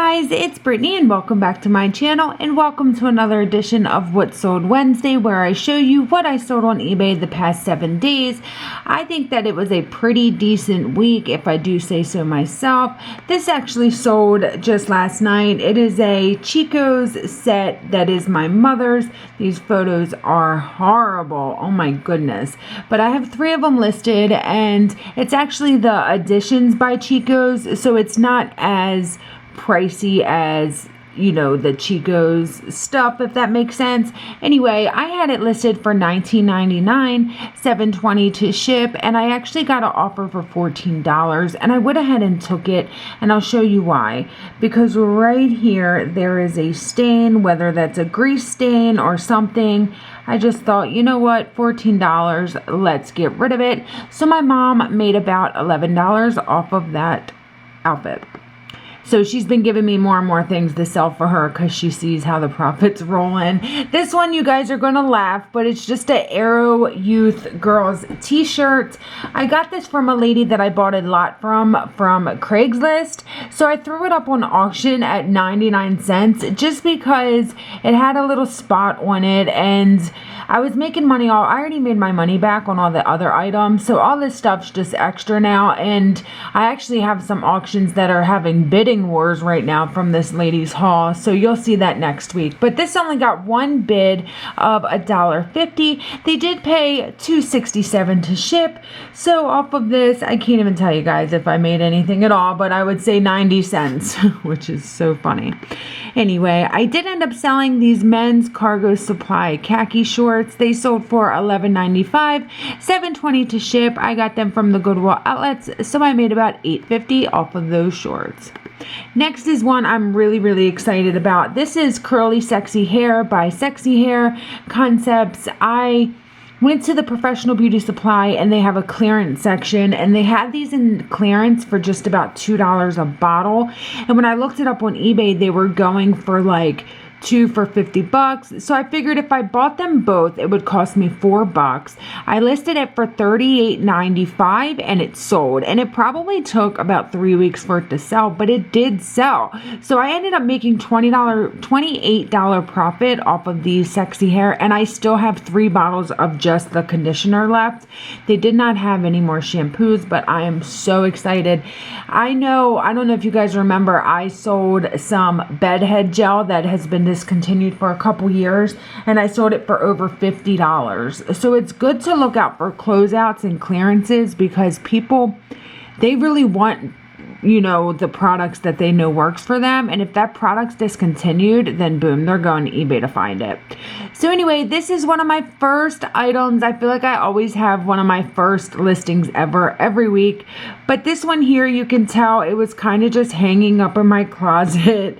guys, it's Brittany and welcome back to my channel and welcome to another edition of What Sold Wednesday, where I show you what I sold on eBay the past 7 days. I think that it was a pretty decent week, if I do say so myself. This actually sold just last night. It is a Chico's set that is my mother's. These photos are horrible, oh my goodness, but I have 3 of them listed, and it's actually the editions by Chico's, so it's not as pricey as, you know, the Chico's stuff, if that makes sense. Anyway, I had it listed for $19.99, $7.20 to ship, and I actually got an offer for $14, and I went ahead and took it, and I'll show you why. Because right here there is a stain, whether that's a grease stain or something. I just thought, you know what, $14, let's get rid of it. So my mom made about $11 off of that outfit. So she's been giving me more and more things to sell for her because she sees how the profits roll in. This one, you guys are going to laugh, but it's just an Aero Youth Girls t-shirt. I got this from a lady that I bought a lot from Craigslist. So I threw it up on auction at 99 cents just because it had a little spot on it, and I was making money. I already made my money back on all the other items. So all this stuff's just extra now, and I actually have some auctions that are having bidding wars right now from this lady's haul, so you'll see that next week. But this only got one bid of $1.50. They did pay $2.67 to ship, so off of this, I can't even tell you guys if I made anything at all, but I would say 90 cents, which is so funny. Anyway, I did end up selling these men's cargo supply khaki shorts. They sold for $11.95, $7.20 to ship. I got them from the Goodwill outlets, so I made about $8.50 off of those shorts. Next is one I'm really excited about. This is Curly Sexy Hair by Sexy Hair Concepts. I went to the Professional Beauty Supply and they have a clearance section, and they had these in clearance for just about $2 a bottle. And when I looked it up on eBay, they were going for like 2 for $50. So I figured if I bought them both, it would cost me $4. I listed it for $38.95 and it sold. And it probably took about 3 weeks for it to sell, but it did sell. So I ended up making $28 profit off of these Sexy Hair, and I still have 3 bottles of just the conditioner left. They did not have any more shampoos, but I am so excited. I don't know if you guys remember, I sold some bedhead gel that has been discontinued for a couple years, and I sold it for over $50. So it's good to look out for closeouts and clearances, because people, they really want, you know, the products that they know works for them, and if that product's discontinued, then boom, they're going to eBay to find it. So anyway, this is one of my first items. I feel like I always have one of my first listings ever every week, but this one here, you can tell it was kind of just hanging up in my closet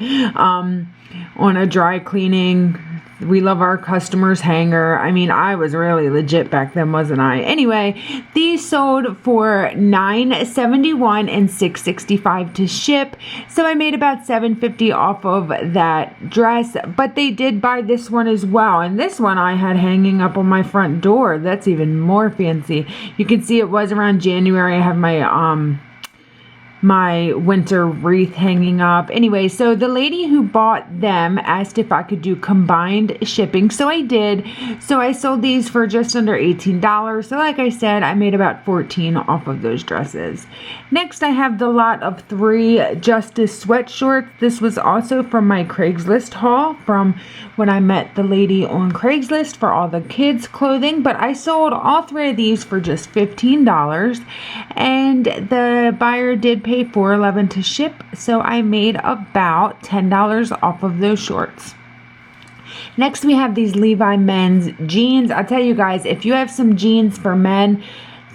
on a dry cleaning We Love Our Customers hanger. I mean, I was really legit back then, wasn't I? Anyway, these sold for $9.71 and $6.65 to ship. So I made about $7.50 off of that dress, but they did buy this one as well. And this one I had hanging up on my front door. That's even more fancy. You can see it was around January. I have my winter wreath hanging up. Anyway, so the lady who bought them asked if I could do combined shipping, so I did. So I sold these for just under $18. So like I said, I made about $14 off of those dresses. Next, I have the lot of 3 Justice sweatshorts. This was also from my Craigslist haul from when I met the lady on Craigslist for all the kids clothing, but I sold all 3 of these for just $15, and the buyer did pay $4.11 to ship, so I made about $10 off of those shorts. Next, we have these Levi men's jeans. I'll tell you guys, if you have some jeans for men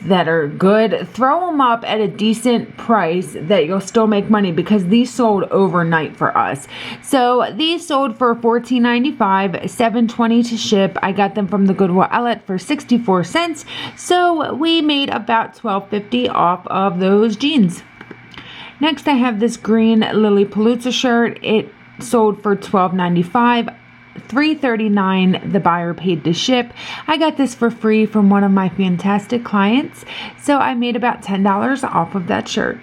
that are good, throw them up at a decent price that you'll still make money, because these sold overnight for us. So these sold for $14.95, $7.20 to ship. I got them from the Goodwill outlet for 64 cents. So we made about $12.50 off of those jeans. Next, I have this green Lily Palooza shirt. It sold for $12.95. $3.39 the buyer paid to ship. I got this for free from one of my fantastic clients, so I made about $10 off of that shirt.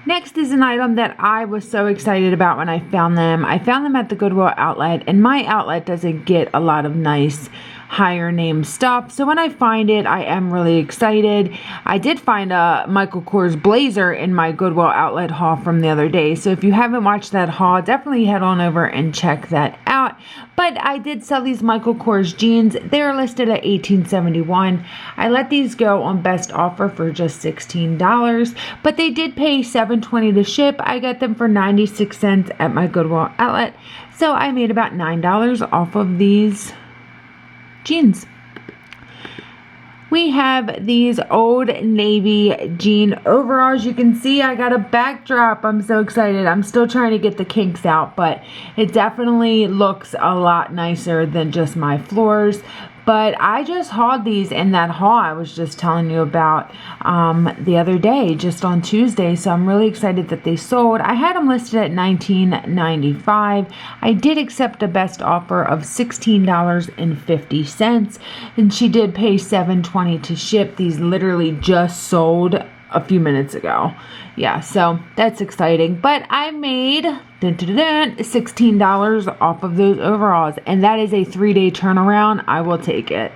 Next is an item that I was so excited about when I found them. I found them at the Goodwill outlet, and my outlet doesn't get a lot of nice higher name stuff, so when I find it, I am really excited. I did find a Michael Kors blazer in my Goodwill outlet haul from the other day, so if you haven't watched that haul, definitely head on over and check that out. But I did sell these Michael Kors jeans. They're listed at $18.71. I let these go on best offer for just $16, but they did pay $7.20 to ship. I got them for 96 cents at my Goodwill outlet, so I made about $9 off of these jeans. We have these Old Navy jean overalls. You can see I got a backdrop. I'm so excited. I'm still trying to get the kinks out, but it definitely looks a lot nicer than just my floors. But I just hauled these in that haul I was just telling you about the other day, just on Tuesday. So I'm really excited that they sold. I had them listed at $19.95. I did accept a best offer of $16.50, and she did pay $7.20 to ship. These literally just sold a few minutes ago. Yeah, so that's exciting. But I made $16 off of those overalls, and that is a 3-day turnaround. I will take it.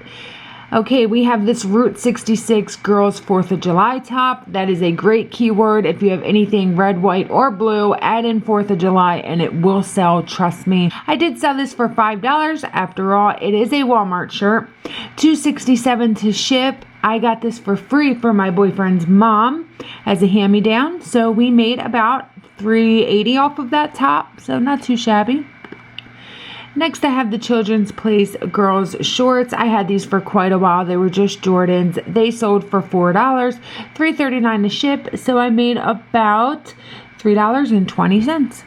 Okay, we have this Route 66 Girls 4th of July top. That is a great keyword. If you have anything red, white, or blue, add in 4th of July and it will sell, trust me. I did sell this for $5. After all, it is a Walmart shirt. $2.67 to ship. I got this for free for my boyfriend's mom as a hand-me-down. So we made about $3.80 off of that top, so not too shabby. Next, I have the Children's Place girls shorts. I had these for quite a while. They were just Jordans. They sold for $4, $3.39 to ship, so I made about $3.20.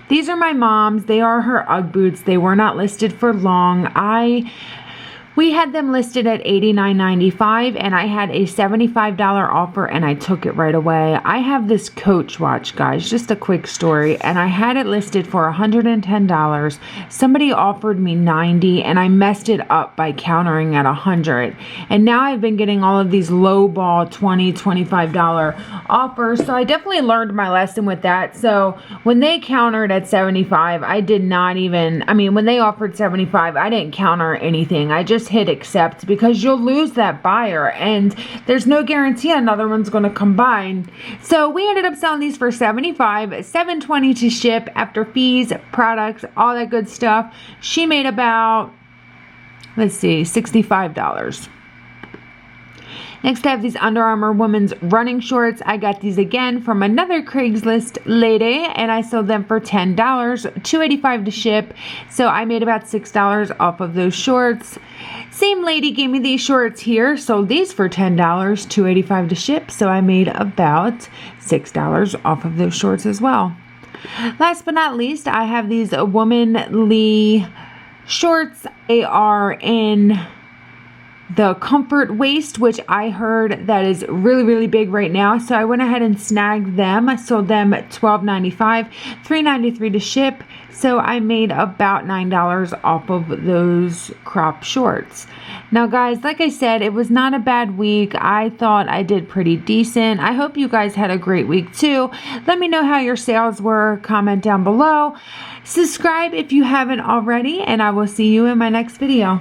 These are my mom's. They are her Ugg boots. They were not listed for long. We had them listed at $89.95, and I had a $75 offer, and I took it right away. I have this Coach watch, guys, just a quick story, and I had it listed for $110. Somebody offered me $90, and I messed it up by countering at $100. And now I've been getting all of these low ball $20, $25 offers, so I definitely learned my lesson with that. So when they countered at $75, I did not even, when they offered $75, I didn't counter anything. I just hit accept, because you'll lose that buyer and there's no guarantee another one's going to combine. So we ended up selling these for $75, $7.20 to ship after fees, products, all that good stuff. She made about, $65. Next, I have these Under Armour women's running shorts. I got these again from another Craigslist lady, and I sold them for $10, $2.85 to ship. So I made about $6 off of those shorts. Same lady gave me these shorts here. Sold these for $10, $2.85 to ship. So I made about $6 off of those shorts as well. Last but not least, I have these womanly shorts. They are in the comfort waist, which I heard that is really, really big right now. So I went ahead and snagged them. I sold them at $12.95, $3.93 to ship. So I made about $9 off of those crop shorts. Now, guys, like I said, it was not a bad week. I thought I did pretty decent. I hope you guys had a great week too. Let me know how your sales were. Comment down below. Subscribe if you haven't already, and I will see you in my next video.